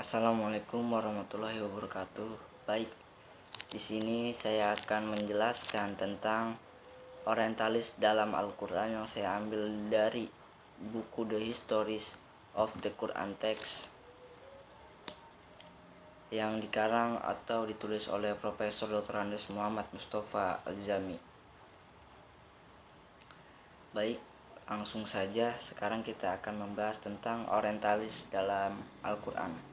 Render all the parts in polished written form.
Assalamualaikum warahmatullahi wabarakatuh. Baik, di sini saya akan menjelaskan tentang orientalis dalam Al-Quran yang saya ambil dari buku The Histories of the Quran Text yang dikarang atau ditulis oleh Profesor Dr. Andes Muhammad Mustafa Al-Jami. Baik, langsung saja sekarang kita akan membahas tentang orientalis dalam Al-Quran.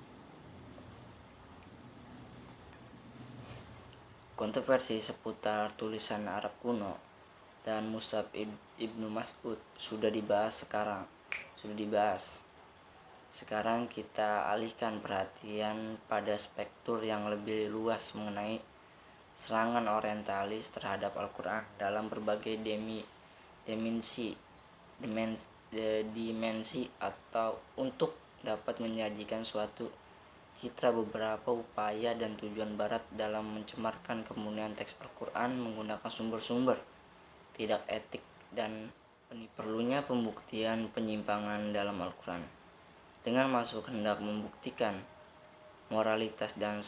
Kontroversi seputar tulisan Arab kuno dan Mushaf Ibnu Mas'ud sudah dibahas. Sekarang kita alihkan perhatian pada spektur yang lebih luas mengenai serangan orientalis terhadap Al-Quran dalam berbagai dimensi atau untuk dapat menyajikan suatu citra beberapa upaya dan tujuan Barat dalam mencemarkan kemuliaan teks Al-Quran menggunakan sumber-sumber tidak etik dan perlunya pembuktian penyimpangan dalam Al-Quran dengan masuk hendak membuktikan moralitas dan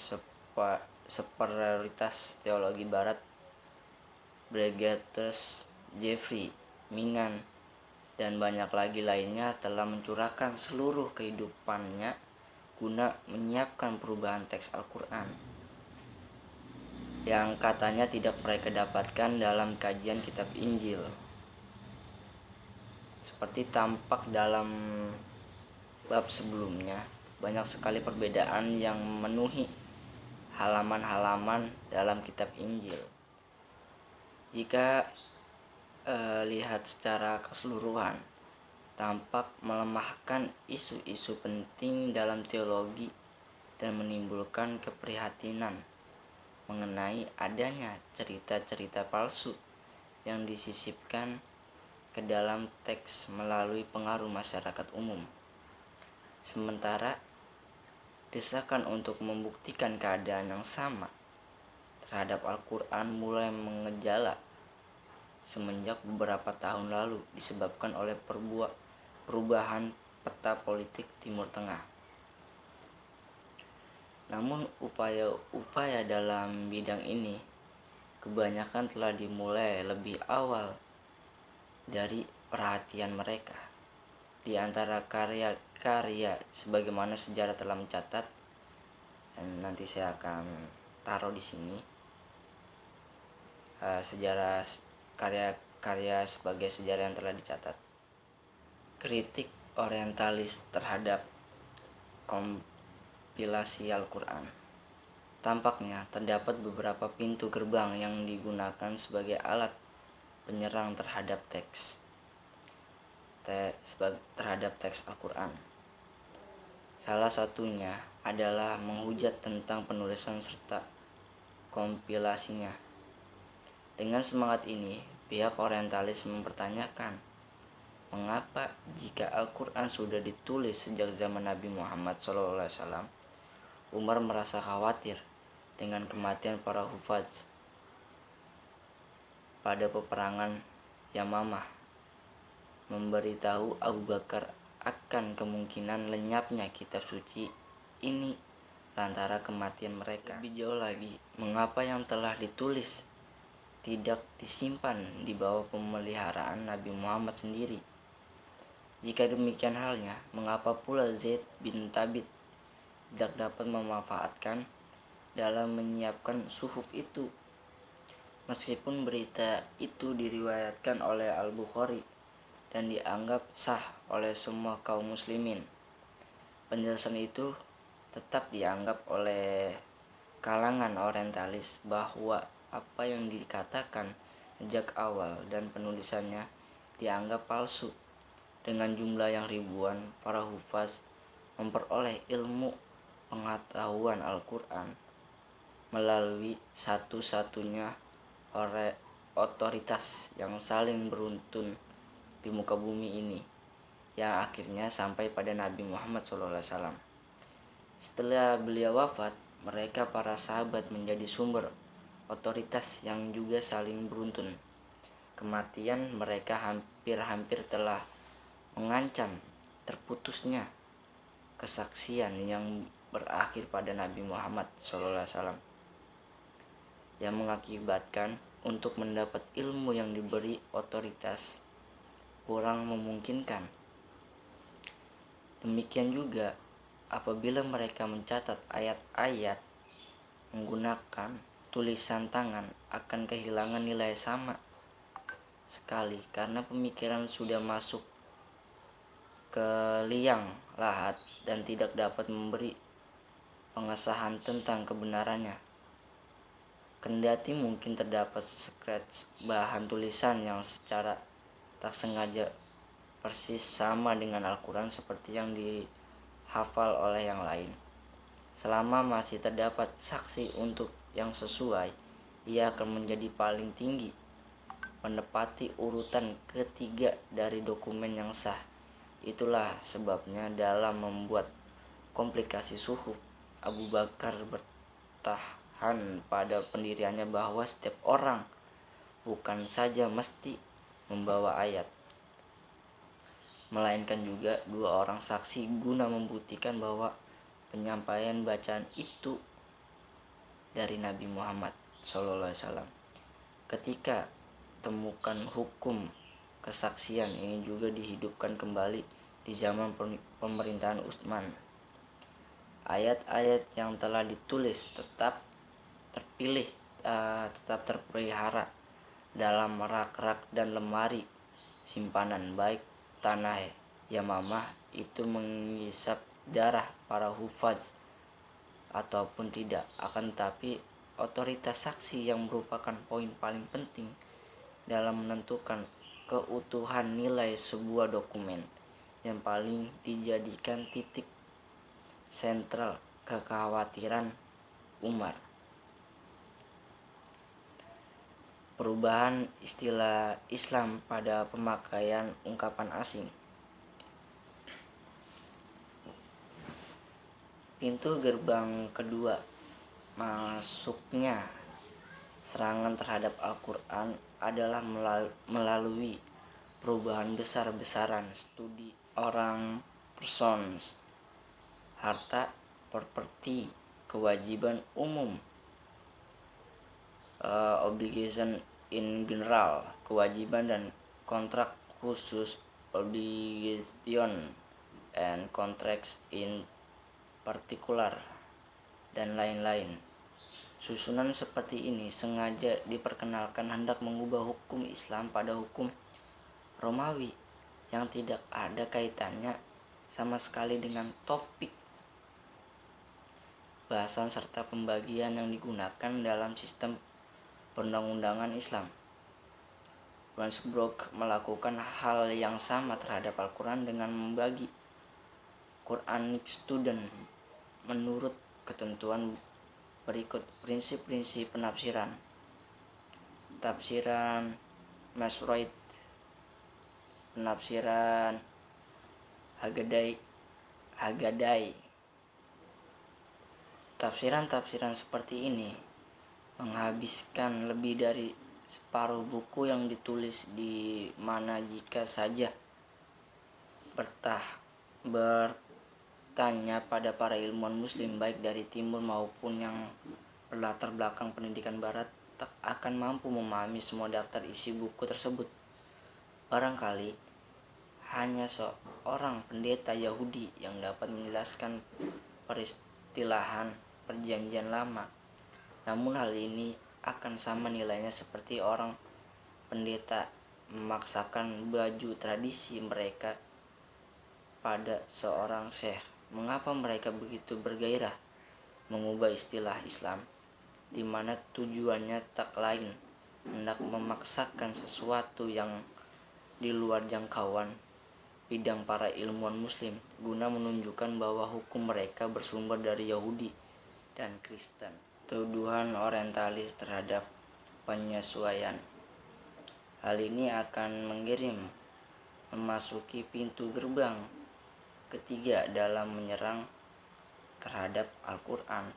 superioritas teologi Barat. Brigitte Jeffrey Mingan dan banyak lagi lainnya telah mencurahkan seluruh kehidupannya guna menyiapkan perubahan teks Al-Quran yang katanya tidak mereka dapatkan dalam kajian kitab Injil. Seperti tampak dalam bab sebelumnya, banyak sekali perbedaan yang memenuhi halaman-halaman dalam kitab Injil. Jika lihat secara keseluruhan, tampak melemahkan isu-isu penting dalam teologi dan menimbulkan keprihatinan mengenai adanya cerita-cerita palsu yang disisipkan ke dalam teks melalui pengaruh masyarakat umum. Sementara desakan untuk membuktikan keadaan yang sama terhadap Al-Quran mulai mengejala semenjak beberapa tahun lalu disebabkan oleh perubahan peta politik Timur Tengah. Namun upaya-upaya dalam bidang ini kebanyakan telah dimulai lebih awal dari perhatian mereka. Di antara karya-karya sebagaimana sejarah telah mencatat, dan nanti saya akan taruh di sini sejarah karya-karya sebagai sejarah yang telah dicatat. Kritik orientalis terhadap kompilasi Al-Quran. Tampaknya terdapat beberapa pintu gerbang yang digunakan sebagai alat penyerang terhadap teks Al-Quran. Salah satunya adalah menghujat tentang penulisan serta kompilasinya. Dengan semangat ini, pihak orientalis mempertanyakan mengapa jika Al-Quran sudah ditulis sejak zaman Nabi Muhammad SAW, Umar merasa khawatir dengan kematian para hufaz pada peperangan Yamamah, memberitahu Abu Bakar akan kemungkinan lenyapnya kitab suci ini lantaran kematian mereka. Lebih jauh lagi, mengapa yang telah ditulis tidak disimpan di bawah pemeliharaan Nabi Muhammad sendiri? Jika demikian halnya, mengapa pula Zaid bin Thabit tidak dapat memanfaatkan dalam menyiapkan suhuf itu? Meskipun berita itu diriwayatkan oleh Al-Bukhari dan dianggap sah oleh semua kaum muslimin, penjelasan itu tetap dianggap oleh kalangan orientalis bahwa apa yang dikatakan sejak awal dan penulisannya dianggap palsu. Dengan jumlah yang ribuan, para hufaz memperoleh ilmu pengetahuan Al-Quran melalui satu-satunya otoritas yang saling beruntun di muka bumi ini, yang akhirnya sampai pada Nabi Muhammad SAW. Setelah beliau wafat, mereka para sahabat menjadi sumber otoritas yang juga saling beruntun. Kematian mereka hampir-hampir telah mengancam terputusnya kesaksian yang berakhir pada Nabi Muhammad SAW, yang mengakibatkan untuk mendapat ilmu yang diberi otoritas kurang memungkinkan. Demikian juga apabila mereka mencatat ayat-ayat menggunakan tulisan tangan akan kehilangan nilai sama sekali karena pemikiran sudah masuk ke liang lahat dan tidak dapat memberi pengesahan tentang kebenarannya. Kendati mungkin terdapat scratch bahan tulisan yang secara tak sengaja persis sama dengan Al-Quran seperti yang dihafal oleh yang lain. Selama masih terdapat saksi untuk yang sesuai, ia akan menjadi paling tinggi, menepati urutan ketiga dari dokumen yang sah. Itulah sebabnya dalam membuat komplikasi suhuf, Abu Bakar bertahan pada pendiriannya bahwa setiap orang bukan saja mesti membawa ayat, melainkan juga dua orang saksi guna membuktikan bahwa penyampaian bacaan itu dari Nabi Muhammad SAW. Ketika temukan hukum kesaksian ini juga dihidupkan kembali di zaman pemerintahan Utsman. Ayat-ayat yang telah ditulis tetap terpelihara dalam rak-rak dan lemari simpanan, baik tanah Yamamah itu mengisap darah para hufaz ataupun tidak. Akan tetapi otoritas saksi yang merupakan poin paling penting dalam menentukan keutuhan nilai sebuah dokumen, yang paling dijadikan titik sentral kekhawatiran Umar. Perubahan istilah Islam pada pemakaian ungkapan asing. Pintu gerbang kedua masuknya serangan terhadap Al-Quran adalah melalui perubahan besar-besaran studi orang, persons, harta, properti, kewajiban umum, obligation in general, kewajiban dan kontrak khusus, obligation and contracts in particular, dan lain-lain. Susunan seperti ini sengaja diperkenalkan hendak mengubah hukum Islam pada hukum Romawi yang tidak ada kaitannya sama sekali dengan topik bahasan serta pembagian yang digunakan dalam sistem perundang-undangan Islam. Westbrook melakukan hal yang sama terhadap Al-Quran dengan membagi Quranic student menurut ketentuan berikut: prinsip-prinsip penafsiran, tafsiran Masroid, penafsiran Haggadai. Tafsiran-tafsiran seperti ini menghabiskan lebih dari separuh buku yang ditulis, di mana jika saja bertanya pada para ilmuwan muslim baik dari timur maupun yang berlatar belakang pendidikan barat, tak akan mampu memahami semua daftar isi buku tersebut. Barangkali hanya seorang pendeta Yahudi yang dapat menjelaskan peristilahan perjanjian lama. Namun hal ini akan sama nilainya seperti orang pendeta memaksakan baju tradisi mereka pada seorang syekh. Mengapa mereka begitu bergairah mengubah istilah Islam, di mana tujuannya tak lain hendak memaksakan sesuatu yang di luar jangkauan bidang para ilmuwan muslim, guna menunjukkan bahwa hukum mereka bersumber dari Yahudi dan Kristen. Tuduhan orientalis terhadap penyesuaian. Hal ini akan mengirim memasuki pintu gerbang ketiga dalam menyerang terhadap Al-Quran.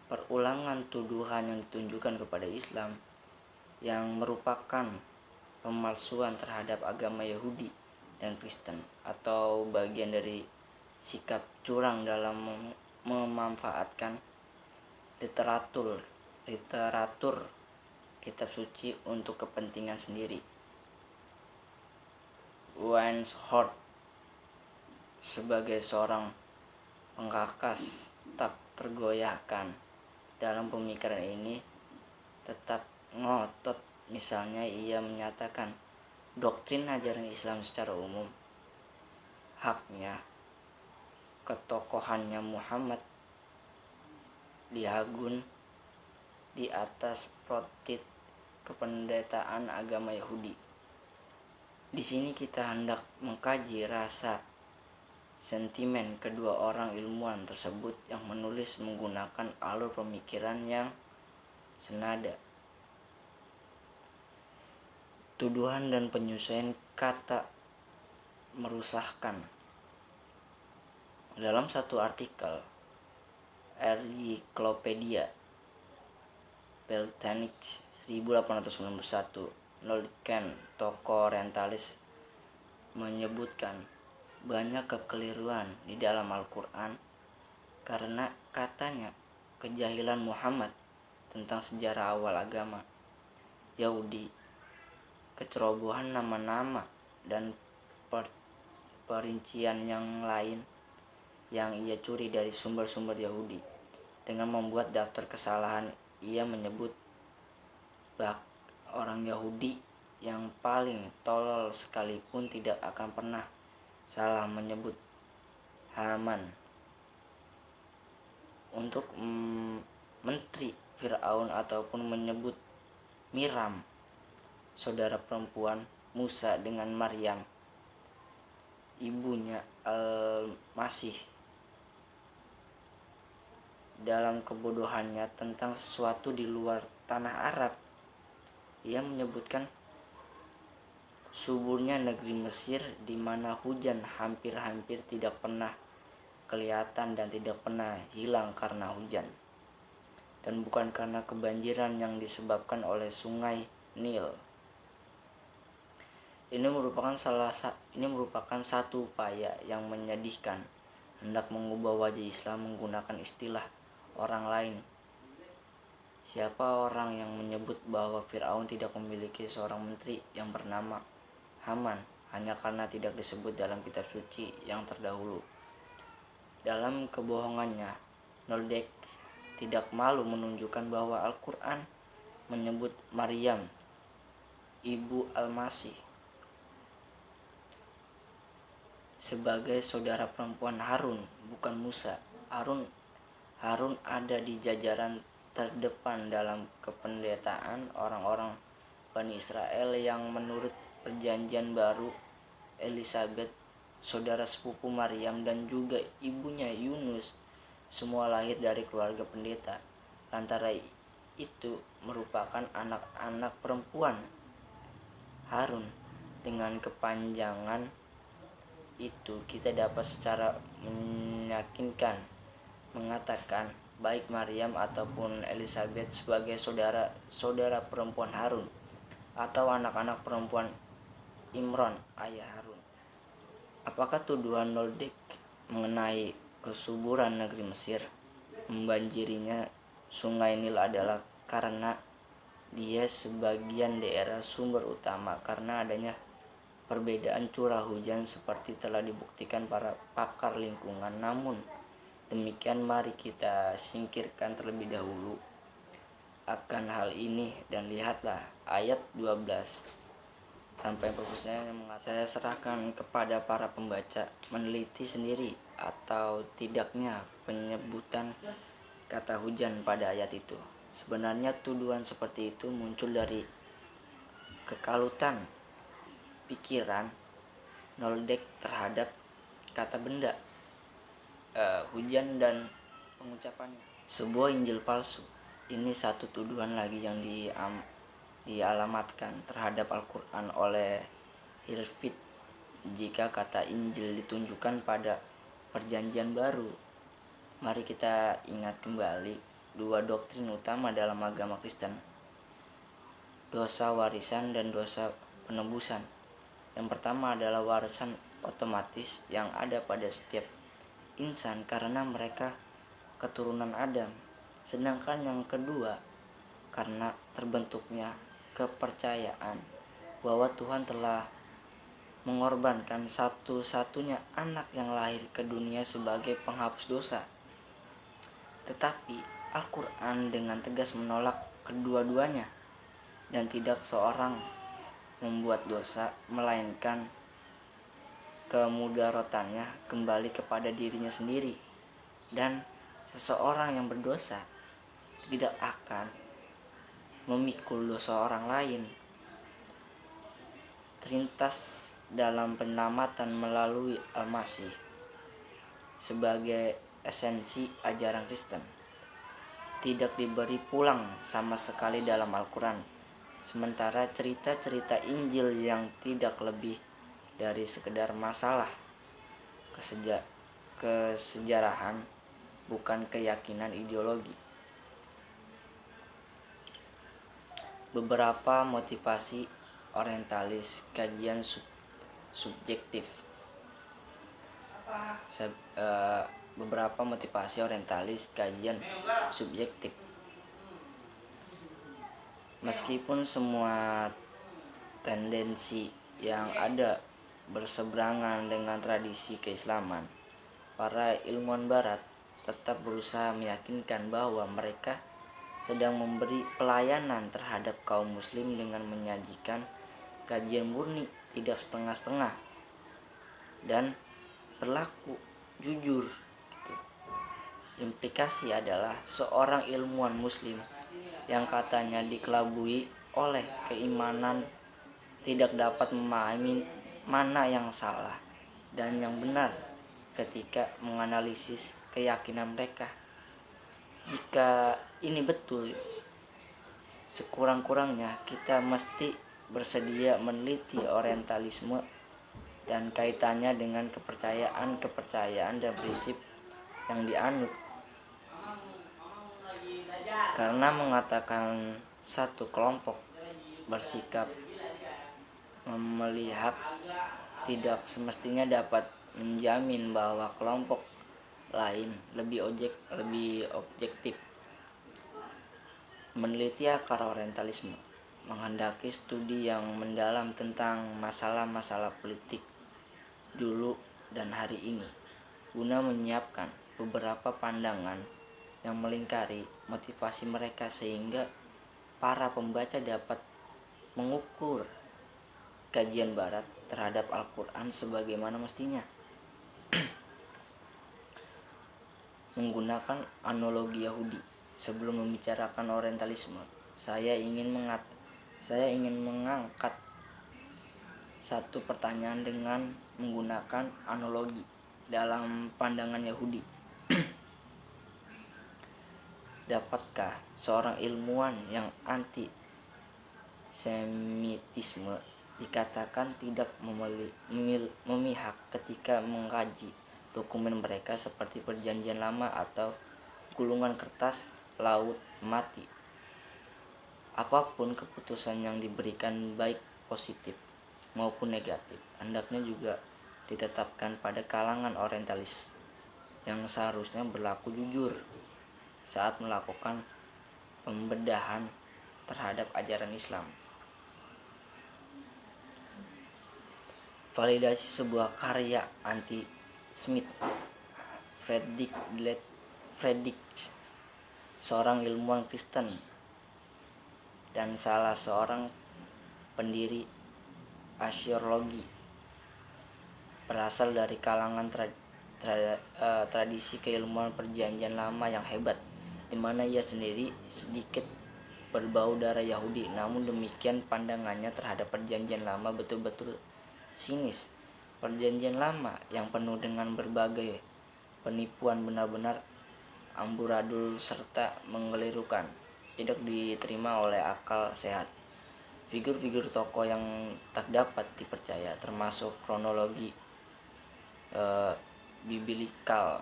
Perulangan tuduhan yang ditunjukkan kepada Islam yang merupakan pemalsuan terhadap agama Yahudi dan Kristen atau bagian dari sikap curang dalam memanfaatkan literatur kitab suci untuk kepentingan sendiri. Wainsford sebagai seorang pengkakas tak tergoyahkan dalam pemikiran ini tetap ngotot. Misalnya ia menyatakan doktrin ajaran Islam secara umum, haknya ketokohannya Muhammad diagun di atas protit kependetaan agama Yahudi. Di sini kita hendak mengkaji rasa sentimen kedua orang ilmuwan tersebut yang menulis menggunakan alur pemikiran yang senada. Tuduhan dan penyesuaian kata merusakkan. Dalam satu artikel Encyclopedia Britannica 1891, Nolden, tokoh orientalis, menyebutkan banyak kekeliruan di dalam Al-Quran karena katanya kejahilan Muhammad tentang sejarah awal agama Yahudi, kecerobohan nama-nama dan perincian yang lain yang ia curi dari sumber-sumber Yahudi. Dengan membuat daftar kesalahan, ia menyebut orang Yahudi yang paling tolol sekalipun tidak akan pernah salah menyebut Haman untuk menteri Firaun ataupun menyebut Miram, saudara perempuan Musa, dengan Maryam, ibunya Al-Masih. Dalam kebodohannya tentang sesuatu di luar tanah Arab, ia menyebutkan suburnya negeri Mesir di mana hujan hampir-hampir tidak pernah kelihatan dan tidak pernah hilang karena hujan, dan bukan karena kebanjiran yang disebabkan oleh sungai Nil. Ini merupakan satu upaya yang menyedihkan, hendak mengubah wajah Islam menggunakan istilah orang lain. Siapa orang yang menyebut bahwa Firaun tidak memiliki seorang menteri yang bernama Haman hanya karena tidak disebut dalam kitab suci yang terdahulu? Dalam kebohongannya, Nolden tidak malu menunjukkan bahwa Al-Quran menyebut Maryam, ibu Al-Masih, sebagai saudara perempuan Harun, bukan Musa. Harun ada di jajaran terdepan dalam kependetaan orang-orang Bani Israel yang menurut Perjanjian Baru Elizabeth, saudara sepupu Maryam, dan juga ibunya Yunus semua lahir dari keluarga pendeta. Antara itu merupakan anak-anak perempuan Harun. Dengan kepanjangan itu kita dapat secara meyakinkan mengatakan baik Maryam ataupun Elizabeth sebagai saudara perempuan Harun atau anak-anak perempuan Imron, ayah Harun. Apakah tuduhan Nolden mengenai kesuburan negeri Mesir, membanjirinya sungai Nil adalah karena dia sebagian daerah sumber utama karena adanya perbedaan curah hujan seperti telah dibuktikan para pakar lingkungan? Namun demikian, mari kita singkirkan terlebih dahulu akan hal ini dan lihatlah ayat 12 sampai fokusnya. Saya serahkan kepada para pembaca meneliti sendiri atau tidaknya penyebutan kata hujan pada ayat itu. Sebenarnya tuduhan seperti itu muncul dari kekalutan pikiran Nolden terhadap kata benda hujan dan pengucapannya. Sebuah Injil palsu. Ini satu tuduhan lagi yang dialamatkan terhadap Al-Quran oleh Hirschfeld. Jika kata Injil ditunjukkan pada Perjanjian Baru, mari kita ingat kembali dua doktrin utama dalam agama Kristen: dosa warisan dan dosa penebusan. Yang pertama adalah warisan otomatis yang ada pada setiap insan karena mereka keturunan Adam. Sedangkan yang kedua karena terbentuknya kepercayaan bahwa Tuhan telah mengorbankan satu-satunya anak yang lahir ke dunia sebagai penghapus dosa. Tetapi Al-Quran dengan tegas menolak kedua-duanya dan tidak seorang membuat dosa melainkan kemudarotannya kembali kepada dirinya sendiri, dan seseorang yang berdosa tidak akan memikul dosa orang lain. Terlintas dalam penyelamatan melalui Al-Masih sebagai esensi ajaran Kristen tidak diberi pulang sama sekali dalam Al-Quran, sementara cerita-cerita Injil yang tidak lebih dari sekedar masalah kesejarahan, bukan keyakinan ideologi. Beberapa motivasi orientalis kajian subjektif. Beberapa motivasi orientalis kajian subjektif. Meskipun semua tendensi yang ada berseberangan dengan tradisi keislaman, para ilmuwan barat tetap berusaha meyakinkan bahwa mereka sedang memberi pelayanan terhadap kaum muslim dengan menyajikan kajian murni, tidak setengah-setengah, dan berlaku jujur. Implikasi adalah seorang ilmuwan muslim yang katanya dikelabui oleh keimanan tidak dapat memahami mana yang salah dan yang benar ketika menganalisis keyakinan mereka. Jika ini betul, sekurang-kurangnya kita mesti bersedia meneliti orientalisme dan kaitannya dengan kepercayaan dan prinsip yang dianut. Karena mengatakan satu kelompok bersikap melihat tidak semestinya dapat menjamin bahwa kelompok lain lebih objektif. Meneliti akar orientalisme menghendaki studi yang mendalam tentang masalah-masalah politik dulu dan hari ini, guna menyiapkan beberapa pandangan yang melingkari motivasi mereka sehingga para pembaca dapat mengukur kajian barat terhadap Al-Quran sebagaimana mestinya. Menggunakan analogi Yahudi sebelum membicarakan orientalisme, saya ingin mengangkat satu pertanyaan dengan menggunakan analogi dalam pandangan Yahudi. Dapatkah seorang ilmuwan yang anti semitisme dikatakan tidak memihak ketika mengkaji dokumen mereka seperti Perjanjian Lama atau gulungan kertas laut mati? Apapun keputusan yang diberikan, baik positif maupun negatif, hendaknya juga ditetapkan pada kalangan orientalis yang seharusnya berlaku jujur saat melakukan pembedahan terhadap ajaran Islam. Validasi sebuah karya anti-Smith. Friedrich, seorang ilmuwan Kristen dan salah seorang pendiri arkeologi, berasal dari kalangan tradisi keilmuan Perjanjian Lama yang hebat, di mana ia sendiri sedikit berbau darah Yahudi. Namun demikian, pandangannya terhadap Perjanjian Lama betul-betul sinis. Perjanjian Lama yang penuh dengan berbagai penipuan benar-benar amburadul serta menggelirukan, tidak diterima oleh akal sehat. Figur-figur tokoh yang tak dapat dipercaya, termasuk kronologi biblikal,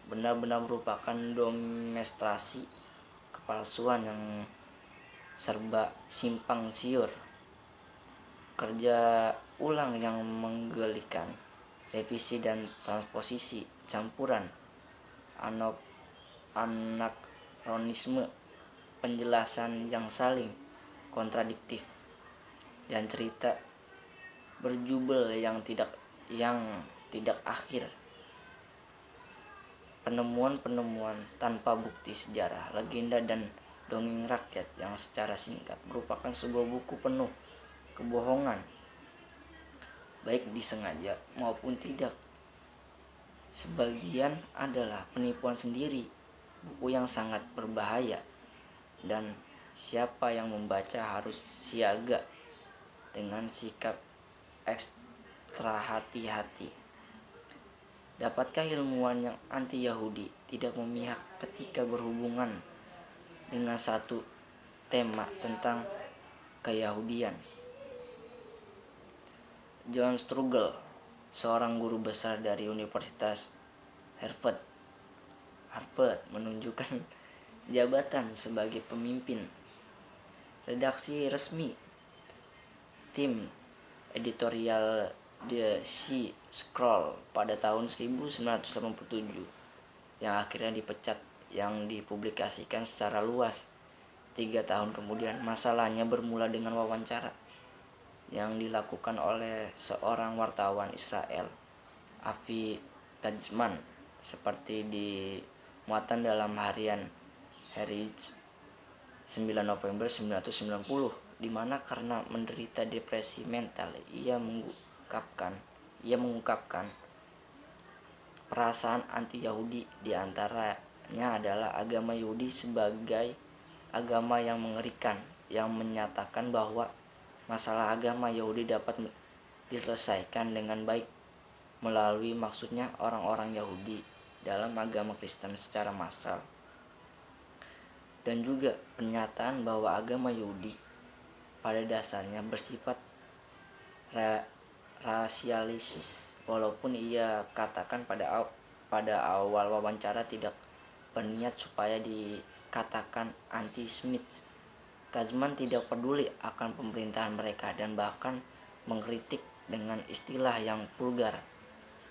benar-benar merupakan demonstrasi kepalsuan yang serba simpang siur, kerja ulang yang menggelikan, revisi dan transposisi, campuran anakronisme, penjelasan yang saling kontradiktif, dan cerita berjubel yang tidak akhir. Penemuan-penemuan tanpa bukti sejarah, legenda, dan dongeng rakyat yang secara singkat merupakan sebuah buku penuh kebohongan, baik disengaja maupun tidak. Sebagian adalah penipuan sendiri, buku yang sangat berbahaya, dan siapa yang membaca harus siaga dengan sikap ekstra hati-hati. Dapatkah ilmuwan yang anti-Yahudi tidak memihak ketika berhubungan dengan satu tema tentang keyahudian? John Struggle, seorang guru besar dari Universitas Harvard, menunjukkan jabatan sebagai pemimpin redaksi resmi tim editorial The Sea Scroll pada tahun 1987 yang akhirnya dipecat, yang dipublikasikan secara luas 3 tahun kemudian. Masalahnya bermula dengan wawancara yang dilakukan oleh seorang wartawan Israel, Avi Gazman, seperti dimuatan dalam harian Haaretz 9 November 1990, di mana karena menderita depresi mental, ia mengungkapkan perasaan anti-Yahudi, diantaranya adalah agama Yahudi sebagai agama yang mengerikan, yang menyatakan bahwa masalah agama Yahudi dapat diselesaikan dengan baik melalui maksudnya orang-orang Yahudi dalam agama Kristen secara massal, dan juga pernyataan bahwa agama Yahudi pada dasarnya bersifat rasialis, walaupun ia katakan pada awal wawancara tidak berniat supaya dikatakan anti-Semit. Gazman tidak peduli akan pemerintahan mereka dan bahkan mengkritik dengan istilah yang vulgar.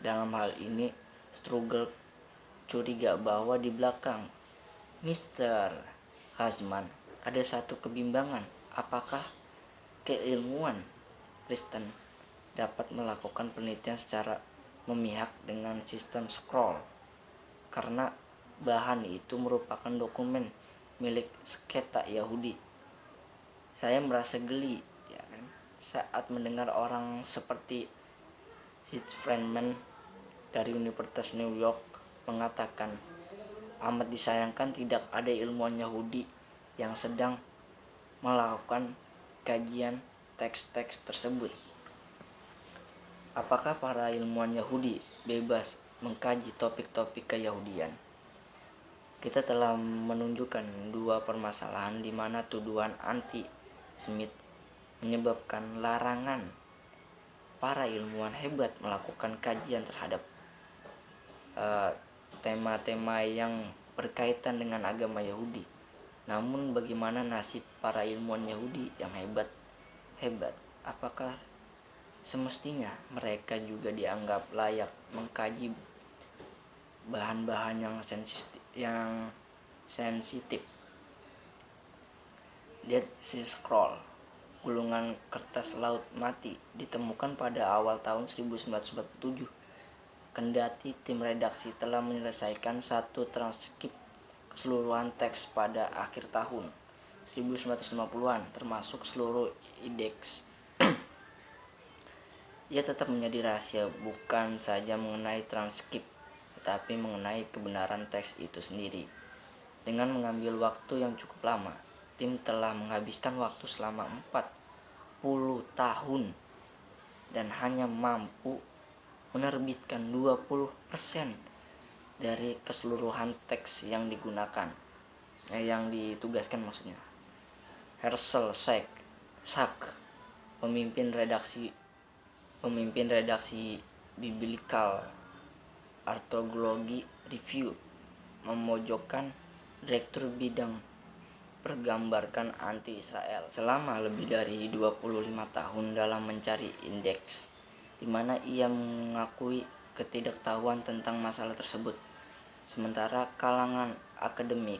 Dalam hal ini, Struggle curiga bahwa di belakang Mr. Gazman ada satu kebimbangan. Apakah keilmuan Kristen dapat melakukan penelitian secara memihak dengan sistem scroll, karena bahan itu merupakan dokumen milik sekta Yahudi? Saya merasa geli, ya kan, saat mendengar orang seperti Sid Friedman dari Universitas New York mengatakan, amat disayangkan tidak ada ilmuwan Yahudi yang sedang melakukan kajian teks-teks tersebut. Apakah para ilmuwan Yahudi bebas mengkaji topik-topik keyahudian? Kita telah menunjukkan dua permasalahan di mana tuduhan anti-Semit menyebabkan larangan para ilmuwan hebat melakukan kajian terhadap tema-tema yang berkaitan dengan agama Yahudi. Namun bagaimana nasib para ilmuwan Yahudi yang hebat? Apakah semestinya mereka juga dianggap layak mengkaji bahan-bahan yang sensitif? Dead Sea Scroll, gulungan kertas laut mati, ditemukan pada awal tahun 1947. Kendati tim redaksi telah menyelesaikan satu transkrip keseluruhan teks pada akhir tahun 1950-an, termasuk seluruh indeks, ia tetap menjadi rahasia, bukan saja mengenai transkrip, tetapi mengenai kebenaran teks itu sendiri. Dengan mengambil waktu yang cukup lama, tim telah menghabiskan waktu selama 40 tahun dan hanya mampu menerbitkan 20% dari keseluruhan teks yang ditugaskan maksudnya. Herschel Sack, pemimpin redaksi Biblical Archaeology Review, memojokkan direktur bidang pergambarkan anti-Israel selama lebih dari 25 tahun dalam mencari indeks, di mana ia mengakui ketidaktahuan tentang masalah tersebut. Sementara kalangan akademik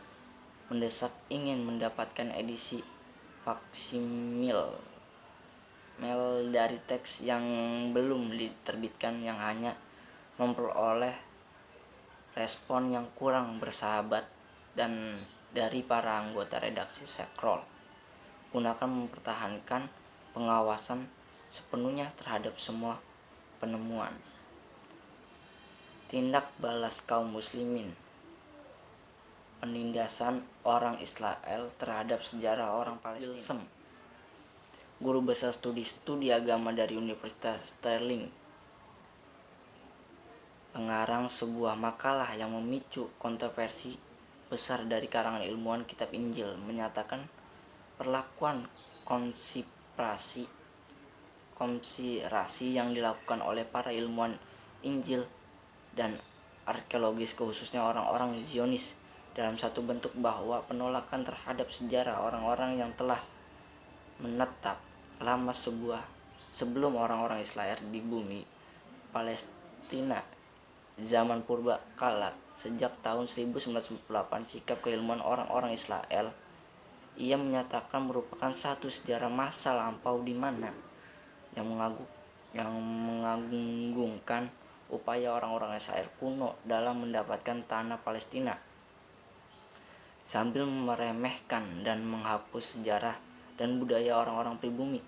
mendesak ingin mendapatkan edisi faksimil dari teks yang belum diterbitkan, yang hanya memperoleh respon yang kurang bersahabat dan dari para anggota redaksi Scroll, gunakan mempertahankan pengawasan sepenuhnya terhadap semua penemuan. Tindak balas kaum muslimin, penindasan orang Israel terhadap sejarah orang Palestina. Guru besar studi agama dari Universitas Stirling, pengarang sebuah makalah yang memicu kontroversi besar dari kalangan ilmuwan kitab Injil, menyatakan perlakuan konspirasi yang dilakukan oleh para ilmuwan Injil dan arkeologis, khususnya orang-orang Zionis, dalam satu bentuk bahwa penolakan terhadap sejarah orang-orang yang telah menetap lama sebelum orang-orang Israel di bumi Palestina zaman purba kala sejak tahun 1998. Sikap keilmuan orang-orang Israel, ia menyatakan, merupakan satu sejarah masa lampau di mana yang mengagung-agungkan upaya orang-orang Israel kuno dalam mendapatkan tanah Palestina, sambil meremehkan dan menghapus sejarah dan budaya orang-orang pribumi.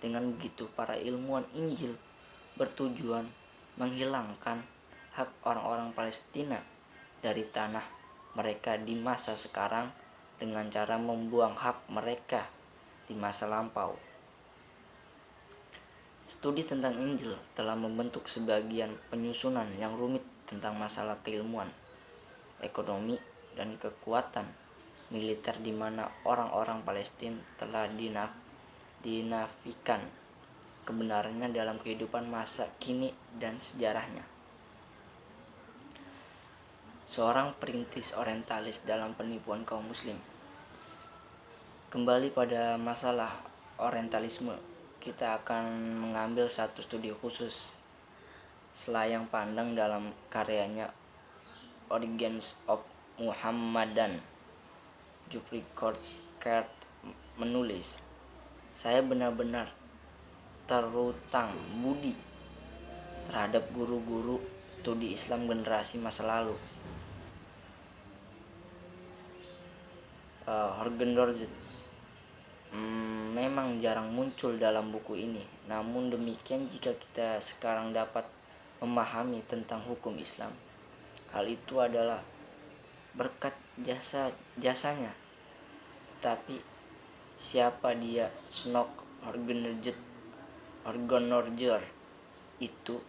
Dengan begitu, para ilmuwan Injil bertujuan menghilangkan hak orang-orang Palestina dari tanah mereka di masa sekarang dengan cara membuang hak mereka di masa lampau. Studi tentang Injil telah membentuk sebagian penyusunan yang rumit tentang masalah keilmuan, ekonomi, dan kekuatan militer di mana orang-orang Palestina telah dinafikan kebenarannya dalam kehidupan masa kini dan sejarahnya. Seorang perintis orientalis dalam penipuan kaum muslim. Kembali pada masalah orientalisme, kita akan mengambil satu studi khusus selayang pandang dalam karyanya Origins of Muhammadan. Jupri Korskert menulis, "Saya benar-benar terutang budi terhadap guru-guru studi Islam generasi masa lalu. Horgendorjet memang jarang muncul dalam buku ini. Namun demikian, jika kita sekarang dapat memahami tentang hukum Islam, hal itu adalah berkat jasanya. Tetapi siapa dia, Snok Horgendorjer itu?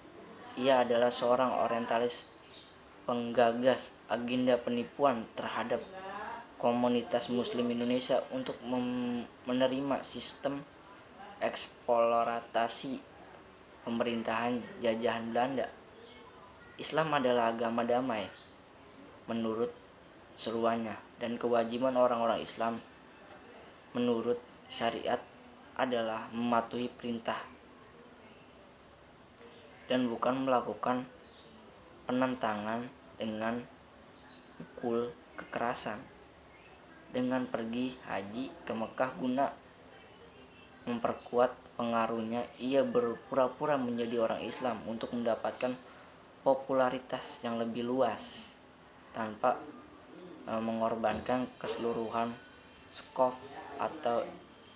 Ia adalah seorang orientalis penggagas agenda penipuan terhadap komunitas muslim Indonesia untuk menerima sistem eksploitasi pemerintahan jajahan Belanda. Islam adalah agama damai menurut seruannya, dan kewajiban orang-orang Islam menurut syariat adalah mematuhi perintah dan bukan melakukan penentangan dengan pukul kekerasan. Dengan pergi haji ke Mekah guna memperkuat pengaruhnya, ia berpura-pura menjadi orang Islam untuk mendapatkan popularitas yang lebih luas tanpa mengorbankan keseluruhan skop atau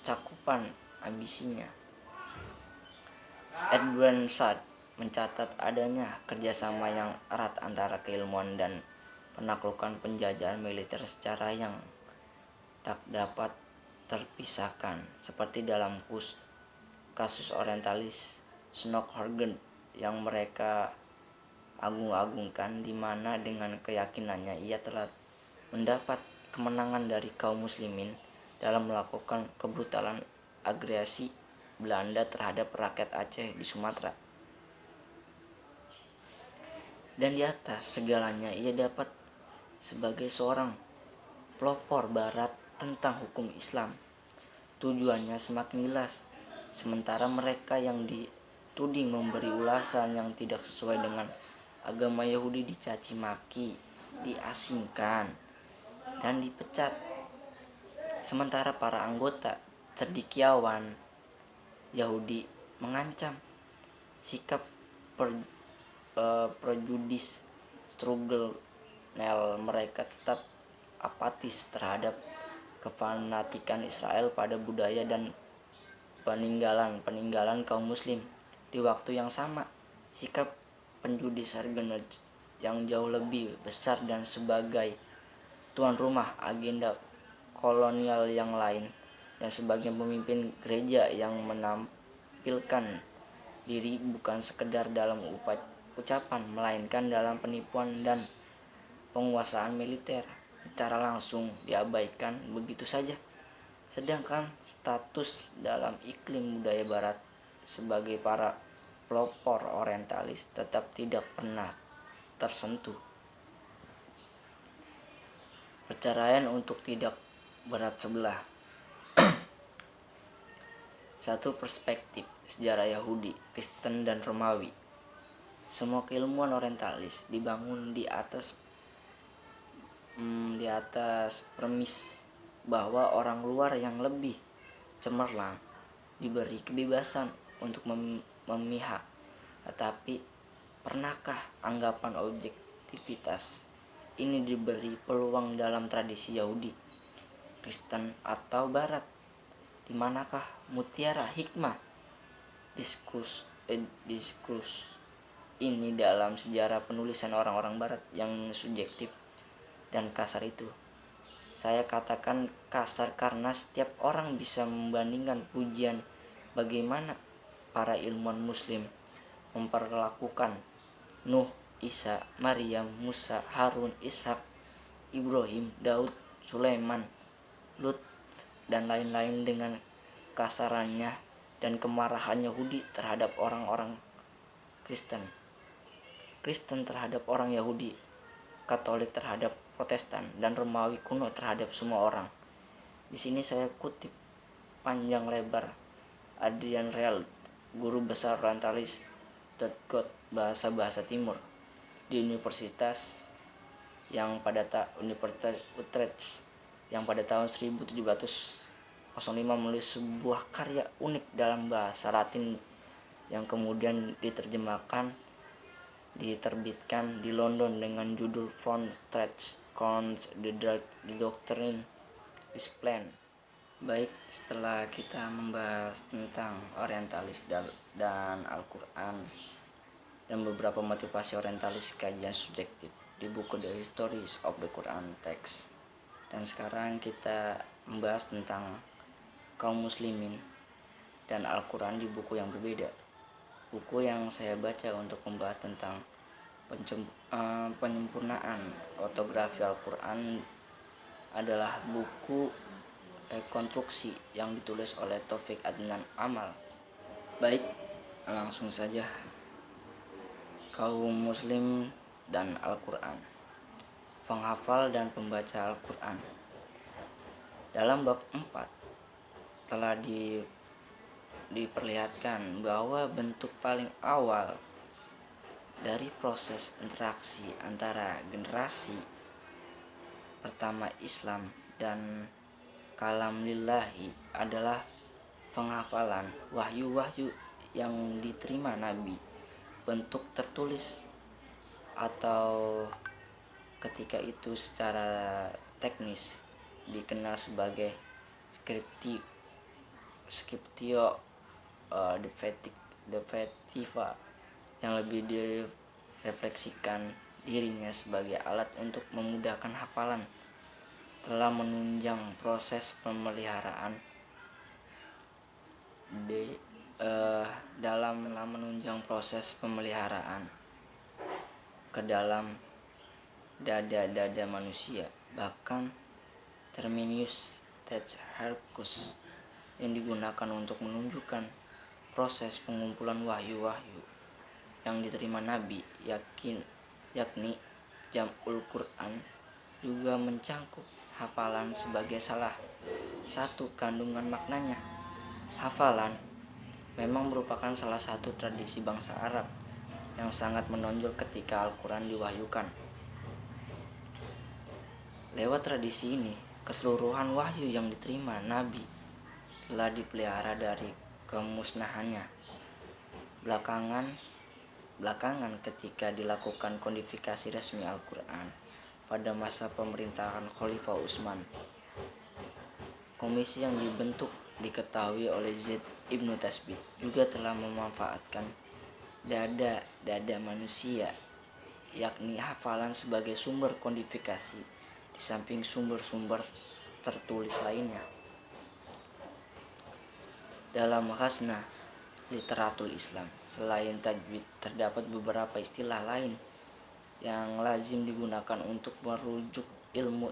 cakupan ambisinya. Edwin Said mencatat adanya kerjasama yang erat antara keilmuan dan penaklukan penjajahan militer secara yang tak dapat terpisahkan, seperti dalam kasus orientalis Snok Horgen yang mereka agung-agungkan, di mana dengan keyakinannya ia telah mendapat kemenangan dari kaum muslimin dalam melakukan kebrutalan agresi Belanda terhadap rakyat Aceh di Sumatera. Dan di atas segalanya, ia dapat sebagai seorang pelopor barat tentang hukum Islam. Tujuannya semakin jelas, sementara mereka yang dituding memberi ulasan yang tidak sesuai dengan agama Yahudi dicaci maki diasingkan dan dipecat. Sementara para anggota cendekiawan Yahudi mengancam sikap prejudis struggle mereka tetap apatis terhadap kefanatikan Israel pada budaya dan peninggalan kaum muslim. Di waktu yang sama, sikap penjudis yang jauh lebih besar dan sebagai tuan rumah agenda kolonial yang lain, dan sebagai pemimpin gereja yang menampilkan diri bukan sekedar dalam ucapan, melainkan dalam penipuan dan penguasaan militer, secara langsung diabaikan begitu saja. Sedangkan status dalam iklim budaya barat sebagai para pelopor orientalis tetap tidak pernah tersentuh. Perceraian untuk tidak berat sebelah. Satu perspektif sejarah Yahudi, Kristen, dan Romawi. Semua keilmuan orientalis dibangun di atas premis bahwa orang luar yang lebih cemerlang diberi kebebasan untuk memihak. Tetapi pernahkah anggapan objektivitas ini diberi peluang dalam tradisi Yahudi, Kristen, atau Barat? Di manakah mutiara hikmah diskursus ini dalam sejarah penulisan orang-orang Barat yang subjektif dan kasar itu? Saya katakan kasar karena setiap orang bisa membandingkan pujian bagaimana para ilmuwan muslim memperlakukan Nuh, Isa, Maryam, Musa, Harun, Ishak, Ibrahim, Daud, Sulaiman, Lut, dan lain-lain dengan kasarannya dan kemarahan Yahudi terhadap orang-orang Kristen, Kristen terhadap orang Yahudi, Katolik terhadap Protestan, dan Romawi kuno terhadap semua orang. Di sini saya kutip panjang lebar Adrian Real, guru besar orientalis bahasa Timur di Universitas Utrecht yang pada tahun 1705 menulis sebuah karya unik dalam bahasa Latin yang kemudian diterbitkan di London dengan judul From Threats Comes the Doctrine is Plain. Baik, setelah kita membahas tentang orientalis dan Al-Quran dan beberapa motivasi orientalis kajian subjektif di buku The Histories of the Quran Text, dan sekarang kita membahas tentang kaum muslimin dan Al-Quran di buku yang berbeda. Buku yang saya baca untuk membahas tentang penyempurnaan ortografi Al-Quran adalah buku Konstruksi yang ditulis oleh Taufik Adnan Amal. Baik, langsung saja. Kaum muslim dan Al-Quran. Penghafal dan pembaca Al-Quran. Dalam bab 4 telah diperlihatkan bahwa bentuk paling awal dari proses interaksi antara generasi pertama Islam dan kalam lillahi adalah penghafalan wahyu-wahyu yang diterima Nabi, bentuk tertulis atau ketika itu secara teknis dikenal sebagai scriptio defectiva, yang lebih direfleksikan dirinya sebagai alat untuk memudahkan hafalan, telah menunjang proses pemeliharaan ke dalam dada manusia. Bahkan terminus Tetrarchus yang digunakan untuk menunjukkan proses pengumpulan wahyu-wahyu yang diterima Nabi, yakni Jam'ul Quran, juga mencangkup hafalan sebagai salah satu kandungan maknanya. Hafalan memang merupakan salah satu tradisi bangsa Arab yang sangat menonjol ketika Al-Quran diwahyukan. Lewat tradisi ini, keseluruhan wahyu yang diterima Nabi telah dipelihara dari kemusnahannya. Belakangan ketika dilakukan kodifikasi resmi Al-Quran pada masa pemerintahan Khalifah Utsman, komisi yang dibentuk diketahui oleh Zaid ibnu Tasbit juga telah memanfaatkan dada manusia, yakni hafalan sebagai sumber kodifikasi di samping sumber-sumber tertulis lainnya. Dalam khasnah literatul Islam, selain tajwid, terdapat beberapa istilah lain yang lazim digunakan untuk merujuk ilmu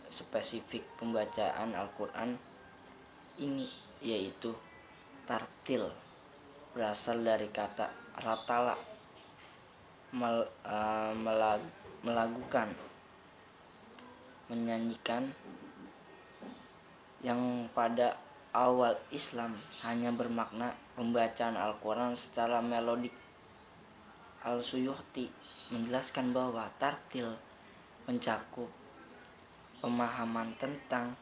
spesifik pembacaan Al-Quran ini, yaitu tartil, berasal dari kata ratala, melakukan, menyanyikan, yang pada awal Islam hanya bermakna pembacaan Al-Quran secara melodik. Al-Suyuti menjelaskan bahwa tartil mencakup pemahaman tentang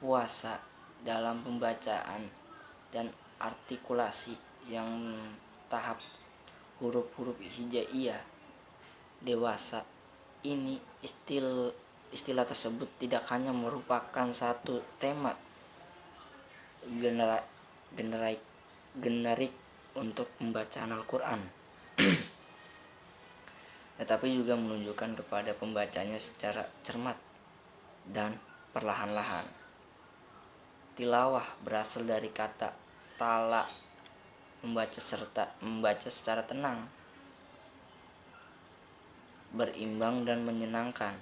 puasa dalam pembacaan dan artikulasi yang tahap huruf-huruf hijaiyah dewasa. Ini istilah tersebut tidak hanya merupakan satu tema generik untuk pembacaan Al-Quran, tetapi juga menunjukkan kepada pembacanya secara cermat dan perlahan-lahan. Tilawah berasal dari kata tala, membaca secara tenang, berimbang dan menyenangkan.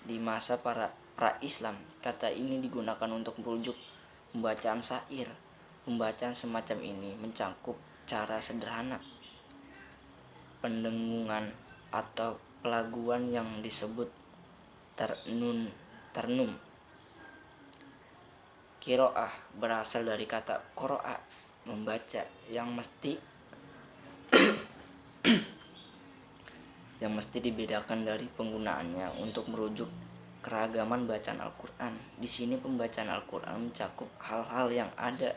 Di masa pra-Islam, kata ini digunakan untuk merujuk pembacaan syair. Pembacaan semacam ini mencakup cara sederhana, pendengungan atau pelaguan yang disebut ternum. Qiraah berasal dari kata qira'a, membaca, yang mesti dibedakan dari penggunaannya untuk merujuk keragaman bacaan Al-Quran. Di sini pembacaan Al-Quran mencakup hal-hal yang ada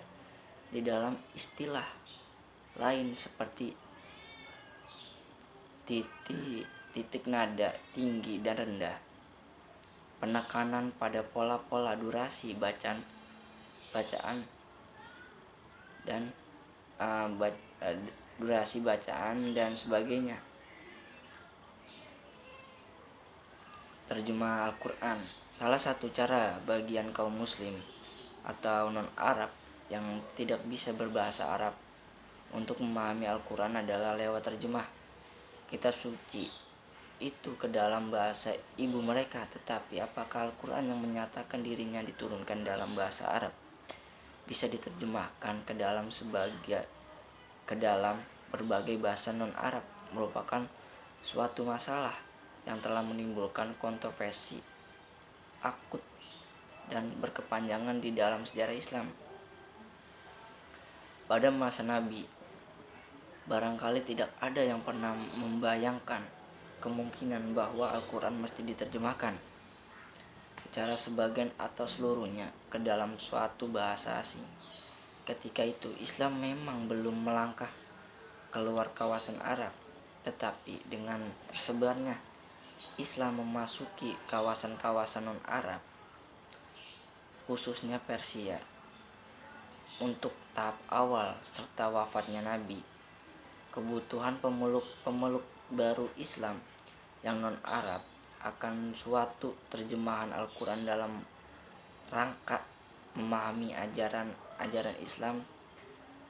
di dalam istilah lain seperti titik nada tinggi dan rendah, penekanan pada pola-pola durasi bacaan dan durasi bacaan dan sebagainya. Terjemah Al-Quran. Salah satu cara bagian kaum muslim atau non-Arab yang tidak bisa berbahasa Arab untuk memahami Al-Quran adalah lewat terjemah kitab suci itu ke dalam bahasa ibu mereka. Tetapi apakah Al-Quran yang menyatakan dirinya diturunkan dalam bahasa Arab bisa diterjemahkan ke dalam berbagai bahasa non-Arab merupakan suatu masalah yang telah menimbulkan kontroversi akut dan berkepanjangan di dalam sejarah Islam. Pada masa Nabi, barangkali tidak ada yang pernah membayangkan kemungkinan bahwa Al-Quran mesti diterjemahkan secara sebagian atau seluruhnya ke dalam suatu bahasa asing. Ketika itu Islam memang belum melangkah keluar kawasan Arab, tetapi dengan tersebarnya Islam memasuki kawasan-kawasan non-Arab, khususnya Persia, untuk tahap awal serta wafatnya Nabi, kebutuhan pemeluk baru Islam yang non-Arab akan suatu terjemahan Al-Quran dalam rangka memahami ajaran Islam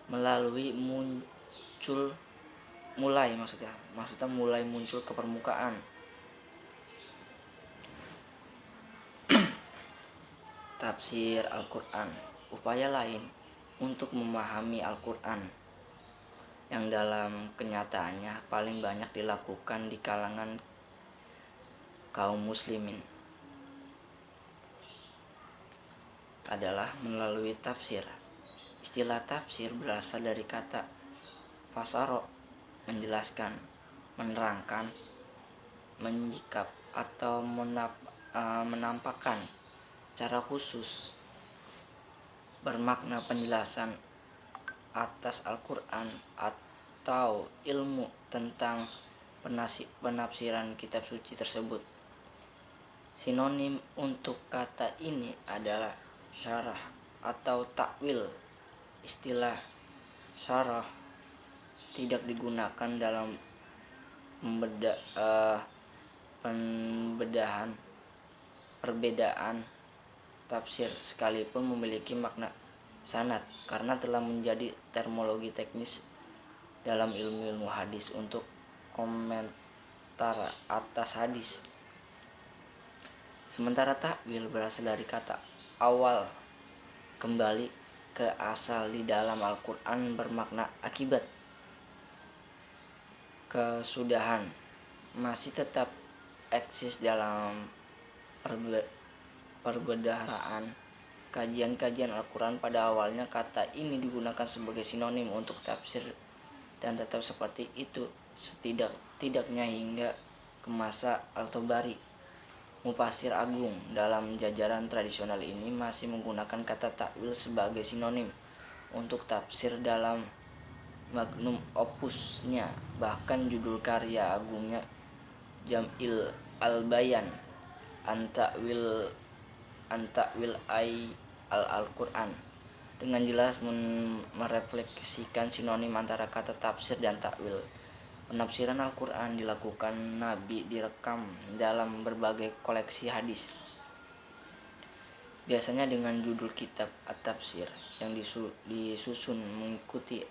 mulai muncul ke permukaan. Tafsir Al-Quran, upaya lain untuk memahami Al-Quran yang dalam kenyataannya paling banyak dilakukan di kalangan kaum muslimin adalah melalui tafsir. Istilah tafsir berasal dari kata fasaro, menjelaskan, menerangkan, menyikap atau menampakkan secara khusus bermakna penjelasan atas Al-Quran atau ilmu tentang penafsiran kitab suci tersebut. Sinonim untuk kata ini adalah syarah atau takwil. Istilah syarah tidak digunakan dalam perbedaan tafsir sekalipun memiliki makna sanad, karena telah menjadi terminologi teknis dalam ilmu hadis untuk komentar atas hadis. Sementara takwil berasal dari kata awal, kembali ke asal di dalam Al-Quran bermakna akibat, kesudahan, masih tetap eksis dalam perbedaan kajian Al-Quran. Pada awalnya kata ini digunakan sebagai sinonim untuk tafsir dan tetap seperti itu setidaknya hingga ke masa Al-Tabari, mufasir agung dalam jajaran tradisional ini masih menggunakan kata takwil sebagai sinonim untuk tafsir dalam magnum opusnya. Bahkan judul karya agungnya Jam'il al-Bayan An-Ta'wil Al-Quran dengan jelas merefleksikan sinonim antara kata tafsir dan takwil. Penafsiran Al-Quran dilakukan Nabi direkam dalam berbagai koleksi hadis, biasanya dengan judul kitab At-Tafsir, yang disusun mengikuti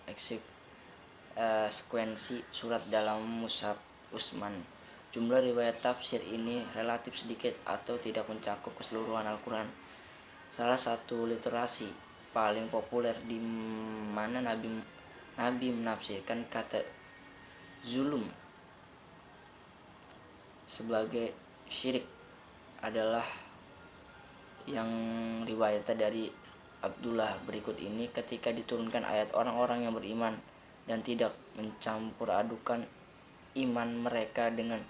sekuensi surat dalam Mushaf Utsman. Jumlah riwayat tafsir ini relatif sedikit atau tidak mencakup keseluruhan Al-Quran. Salah satu literasi paling populer di mana Nabi menafsirkan kata zulum sebagai syirik adalah yang riwayatnya dari Abdullah berikut ini. Ketika diturunkan ayat orang-orang yang beriman dan tidak mencampur adukan iman mereka dengan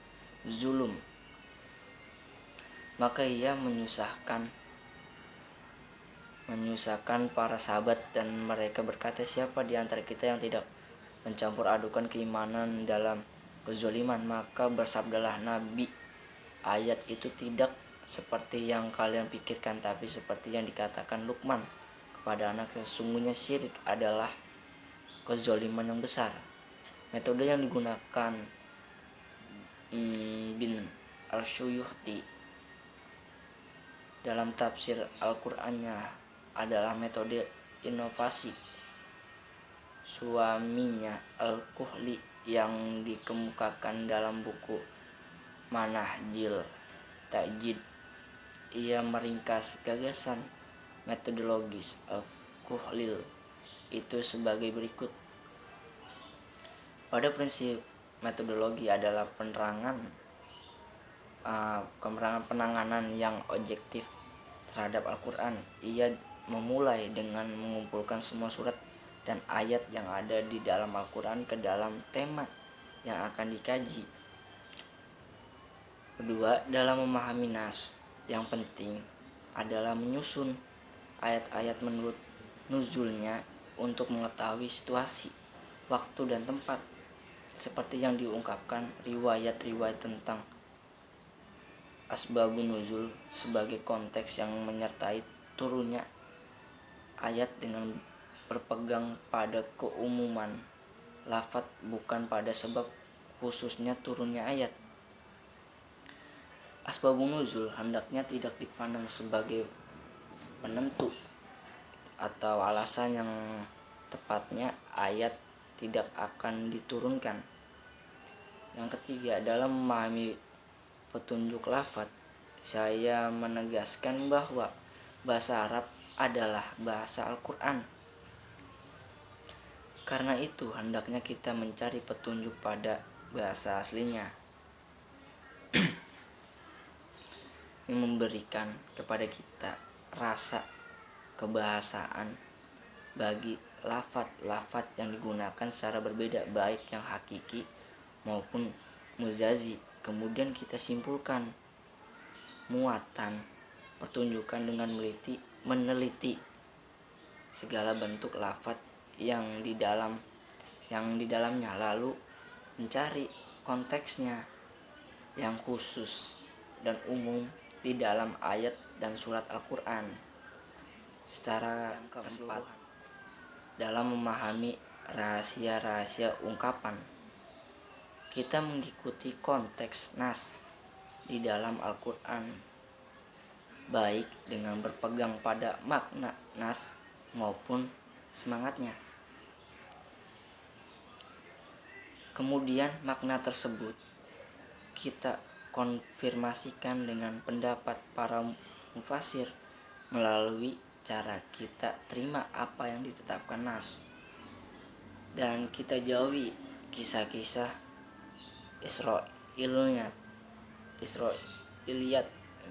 zulum, maka ia menyusahkan para sahabat dan mereka berkata, siapa di antara kita yang tidak mencampur adukan keimanan dalam kezaliman? Maka bersabdalah Nabi, ayat itu tidak seperti yang kalian pikirkan, tapi seperti yang dikatakan Luqman kepada anak, sesungguhnya syirik adalah kezaliman yang besar. Metode yang digunakan bin al-Suyuti dalam tafsir Al-Qur'annya adalah metode inovasi suaminya Al-Kuhli yang dikemukakan dalam buku Manahjil Ta'jid. Ia meringkas gagasan metodologis Al-Kuhlil itu sebagai berikut. Pada prinsip metodologi adalah penanganan yang objektif terhadap Al-Quran. Ia memulai dengan mengumpulkan semua surat dan ayat yang ada di dalam Al-Quran ke dalam tema yang akan dikaji. Kedua, dalam memahami nas, yang penting adalah menyusun ayat-ayat menurut nuzulnya untuk mengetahui situasi, waktu, dan tempat, seperti yang diungkapkan riwayat-riwayat tentang asbabun nuzul sebagai konteks yang menyertai turunnya ayat dengan berpegang pada keumuman lafaz, bukan pada sebab khususnya turunnya ayat. Asbabun nuzul hendaknya tidak dipandang sebagai penentu atau alasan yang tepatnya ayat tidak akan diturunkan. Yang ketiga, dalam memahami petunjuk lafaz, saya menegaskan bahwa bahasa Arab adalah bahasa Al-Quran. Karena itu, hendaknya kita mencari petunjuk pada bahasa aslinya yang memberikan kepada kita rasa kebahasaan bagi lafaz-lafaz yang digunakan secara berbeda, baik yang hakiki maupun muzazi. Kemudian kita simpulkan muatan pertunjukan dengan meneliti segala bentuk lafaz yang di dalamnya, lalu mencari konteksnya yang khusus dan umum di dalam ayat dan surat Al-Quran. Secara keempat, dalam memahami rahasia-rahasia ungkapan, kita mengikuti konteks nas di dalam Al-Quran, baik dengan berpegang pada makna nas maupun semangatnya. Kemudian makna tersebut kita konfirmasikan dengan pendapat para mufasir melalui cara kita terima apa yang ditetapkan nas, dan kita jauhi kisah-kisah Israiliyat,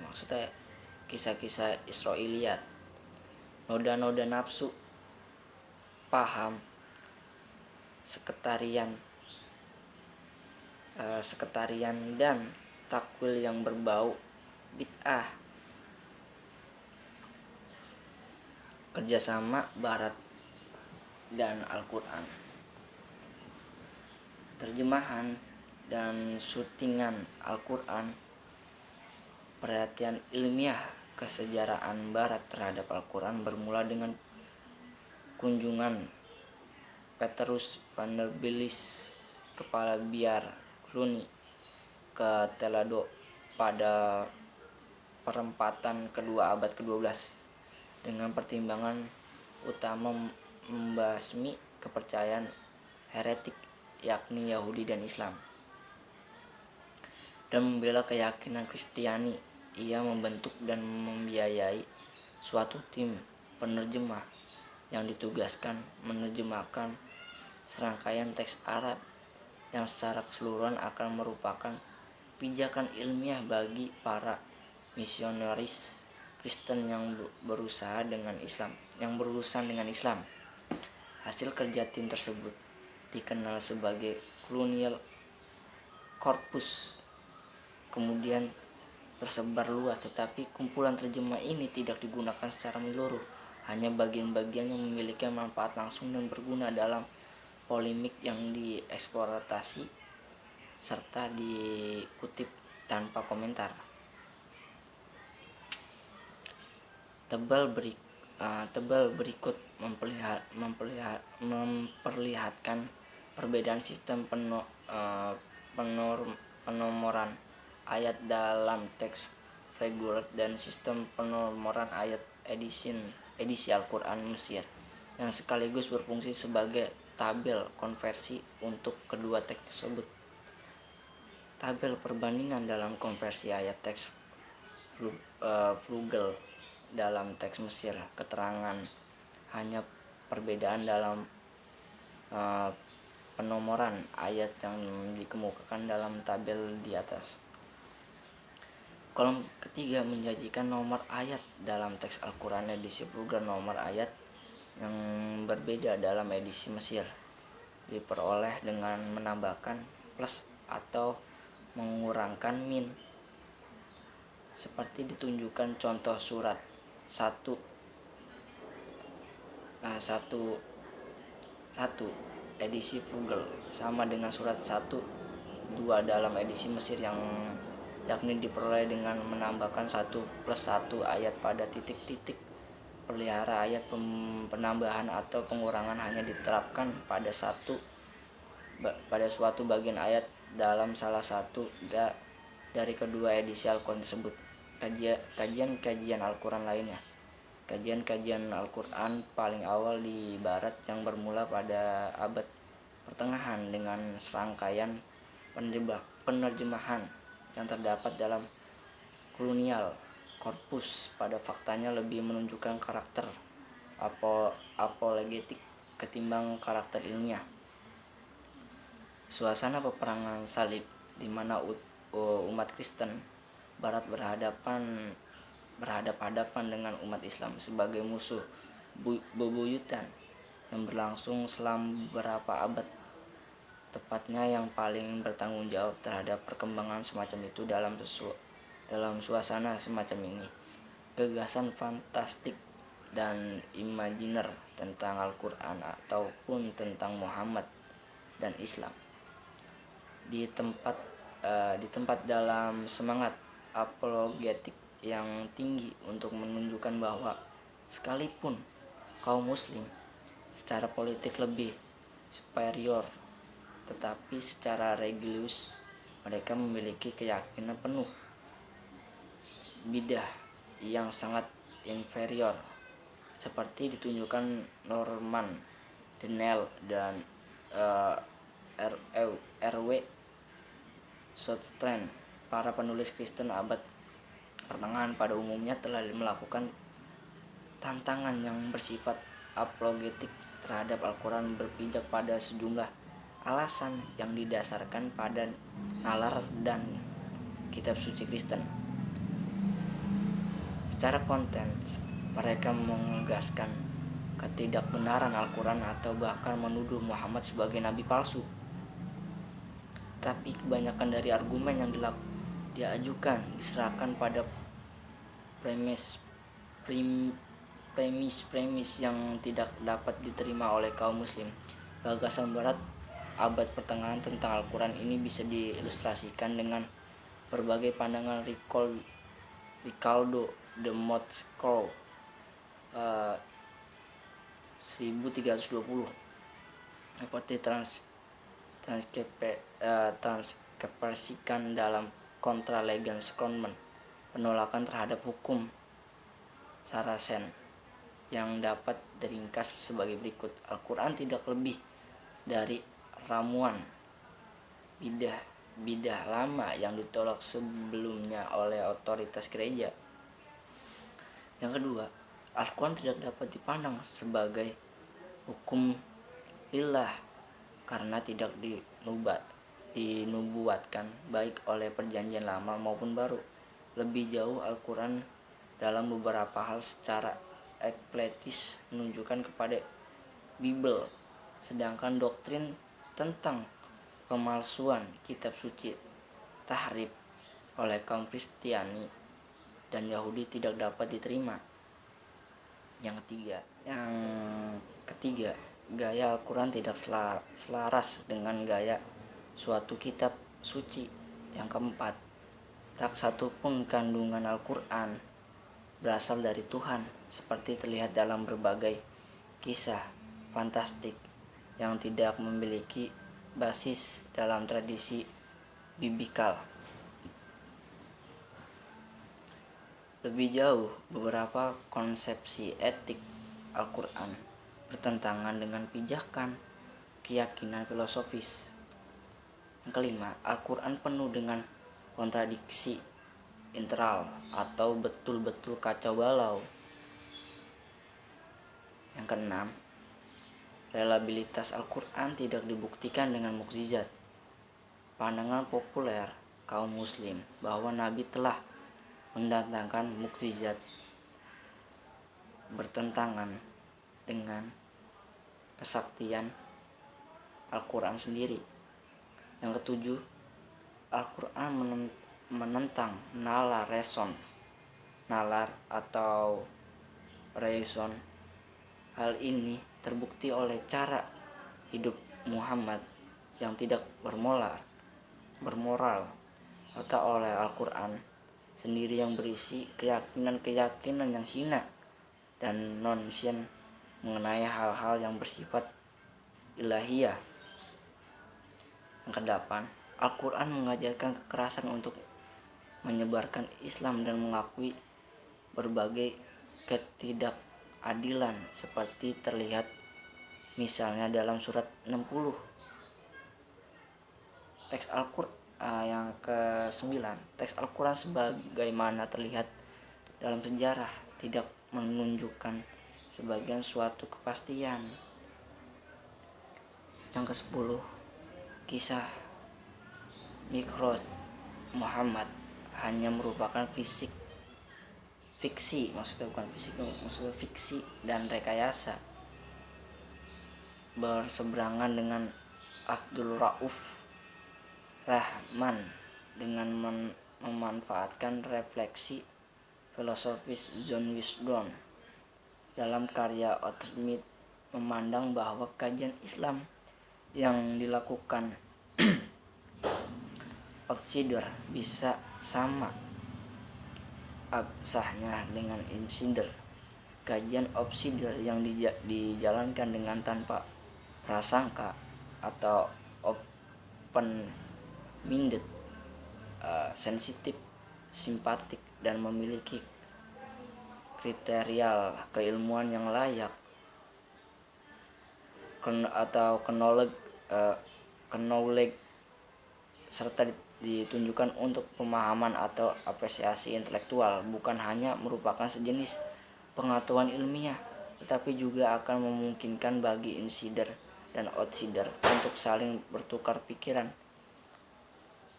maksudnya kisah-kisah Israiliyat, noda-noda nafsu, paham, sekretarian dan takwil yang berbau bid'ah. Kerjasama Barat dan Al-Quran, terjemahan dan syutingan Al-Quran, perhatian ilmiah kesejarahan Barat terhadap Al-Quran bermula dengan kunjungan Petrus Vanderbilt, kepala biar Cluny, ke Toledo pada perempatan kedua abad ke-12 dengan pertimbangan utama membasmi kepercayaan heretik yakni Yahudi dan Islam, dan membela keyakinan Kristiani. Ia membentuk dan membiayai suatu tim penerjemah yang ditugaskan menerjemahkan serangkaian teks Arab yang secara keseluruhan akan merupakan pijakan ilmiah bagi para misionaris Kristen yang berurusan dengan Islam. Hasil kerja tim tersebut dikenal sebagai Colonial Corpus, kemudian tersebar luas, tetapi kumpulan terjemah ini tidak digunakan secara menyeluruh. Hanya bagian-bagian yang memiliki manfaat langsung dan berguna dalam polemik yang dieksploitasi serta dikutip tanpa komentar. Tebal berikut memperlihatkan perbedaan sistem penomoran ayat dalam teks reguler dan sistem penomoran ayat edisi Al-Quran Mesir, yang sekaligus berfungsi sebagai tabel konversi untuk kedua teks tersebut. Tabel perbandingan dalam konversi ayat teks Flugel dalam teks Mesir, keterangan hanya perbedaan dalam penomoran ayat yang dikemukakan dalam tabel di atas. Kolom ketiga menjanjikan nomor ayat dalam teks Al-Quran edisi Flugel. Nomor ayat yang berbeda dalam edisi Mesir diperoleh dengan menambahkan plus atau mengurangkan min, seperti ditunjukkan contoh surat 1 edisi Flugel sama dengan surat 1-2 dalam edisi Mesir, yang yakni diperoleh dengan menambahkan 1 plus 1 ayat pada titik-titik. Pelihara ayat penambahan atau pengurangan hanya diterapkan pada suatu bagian ayat dalam salah satu dari kedua edisi Al-Quran tersebut. Kajian Al-Quran lainnya. Kajian Al-Quran paling awal di Barat yang bermula pada abad pertengahan dengan serangkaian penerjemahan yang terdapat dalam Colonial Corpus pada faktanya lebih menunjukkan karakter apologetik ketimbang karakter ilmiah. Suasana peperangan salib di mana umat Kristen Barat berhadapan dengan umat Islam sebagai musuh bebuyutan yang berlangsung selama beberapa abad, tepatnya yang paling bertanggung jawab terhadap perkembangan semacam itu dalam dalam suasana semacam ini. Gagasan fantastik dan imajiner tentang Al-Quran ataupun tentang Muhammad dan Islam di tempat dalam semangat apologetik yang tinggi untuk menunjukkan bahwa sekalipun kaum muslim secara politik lebih superior, tetapi secara religius mereka memiliki keyakinan penuh bidah yang sangat inferior, seperti ditunjukkan Norman Daniel dan R.W. Southern. Para penulis Kristen abad pertengahan pada umumnya telah melakukan tantangan yang bersifat apologetik terhadap Al-Quran, berpijak pada sejumlah alasan yang didasarkan pada nalar dan kitab suci Kristen. Secara konten, mereka menegaskan ketidakbenaran Al-Quran atau bahkan menuduh Muhammad sebagai nabi palsu. Tapi kebanyakan dari argumen yang diajukan diserahkan pada premis yang tidak dapat diterima oleh kaum muslim. Gagasan barat abad pertengahan tentang Al-Quran ini bisa diilustrasikan dengan berbagai pandangan Ricardo de Montesquieu 1320 seperti transkepersikan dalam Contra Legans Common, penolakan terhadap hukum Saracen, yang dapat diringkas sebagai berikut. Al-Quran tidak lebih dari ramuan bidah lama yang ditolak sebelumnya oleh otoritas gereja. Yang kedua, Al-Quran tidak dapat dipandang sebagai hukum lillah karena tidak dinubuatkan baik oleh perjanjian lama maupun baru. Lebih jauh, Al-Quran dalam beberapa hal secara ekletis menunjukkan kepada Bible, sedangkan doktrin tentang pemalsuan kitab suci, tahrif, oleh kaum Kristiani dan Yahudi tidak dapat diterima. Yang ketiga, gaya Al-Quran tidak selaras dengan gaya suatu kitab suci. Yang keempat, tak satu pun kandungan Al-Quran berasal dari Tuhan, seperti terlihat dalam berbagai kisah fantastik yang tidak memiliki basis dalam tradisi biblikal. Lebih jauh, beberapa konsepsi etik Al-Quran bertentangan dengan pijakan keyakinan filosofis. Yang kelima, Al-Quran penuh dengan kontradiksi internal atau betul-betul kacau balau. Yang keenam, reliabilitas Al-Quran tidak dibuktikan dengan mukjizat. Pandangan populer kaum muslim bahwa Nabi telah mendatangkan mukjizat bertentangan dengan kesaktian Al-Quran sendiri. Yang ketujuh, Al-Quran menentang nalar atau reason. Hal ini terbukti oleh cara hidup Muhammad yang tidak bermoral atau oleh Al-Quran sendiri yang berisi keyakinan yang hina dan nonsense mengenai hal-hal yang bersifat ilahiyah. Yang kedelapan, Al-Quran mengajarkan kekerasan untuk menyebarkan Islam dan mengakui berbagai ketidakadilan seperti terlihat misalnya dalam surat 60. Teks Al-Quran yang ke-9, teks Al-Quran sebagaimana terlihat dalam sejarah tidak menunjukkan sebagian suatu kepastian. Yang ke-10, kisah Mi'raj Muhammad hanya merupakan fiksi dan rekayasa, berseberangan dengan Abdul Rauf Rahman dengan memanfaatkan refleksi filosofis John Wisdom dalam karya Outer Myth memandang bahwa kajian Islam yang dilakukan outsider bisa sama absahnya dengan insider. Kajian outsider yang dijalankan dengan tanpa prasangka atau open-minded, sensitif, simpatik, dan memiliki kriteria keilmuan yang layak atau knowledge serta ditunjukkan untuk pemahaman atau apresiasi intelektual, bukan hanya merupakan sejenis pengetahuan ilmiah, tetapi juga akan memungkinkan bagi insider dan outsider untuk saling bertukar pikiran.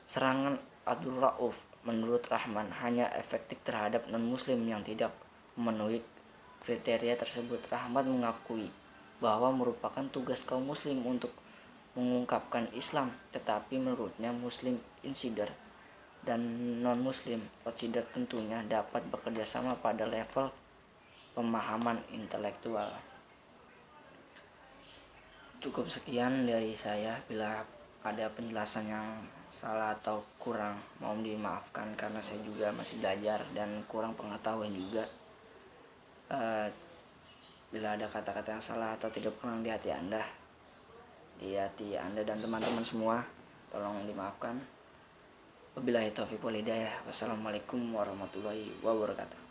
Serangan Abdul Rauf menurut Rahman hanya efektif terhadap non-muslim yang tidak memenuhi kriteria tersebut. Rahman mengakui bahwa merupakan tugas kaum muslim untuk mengungkapkan Islam, tetapi menurutnya muslim insider dan non-muslim outsider tentunya dapat bekerja sama pada level pemahaman intelektual. Cukup sekian dari saya. Bila ada penjelasan yang salah atau kurang, mohon dimaafkan karena saya juga masih belajar dan kurang pengetahuan juga. Bila ada kata-kata yang salah atau tidak kurang di hati Anda dan teman-teman semua, tolong dimaafkan. Wabillahi taufiq wal hidayah. Wassalamualaikum warahmatullahi wabarakatuh.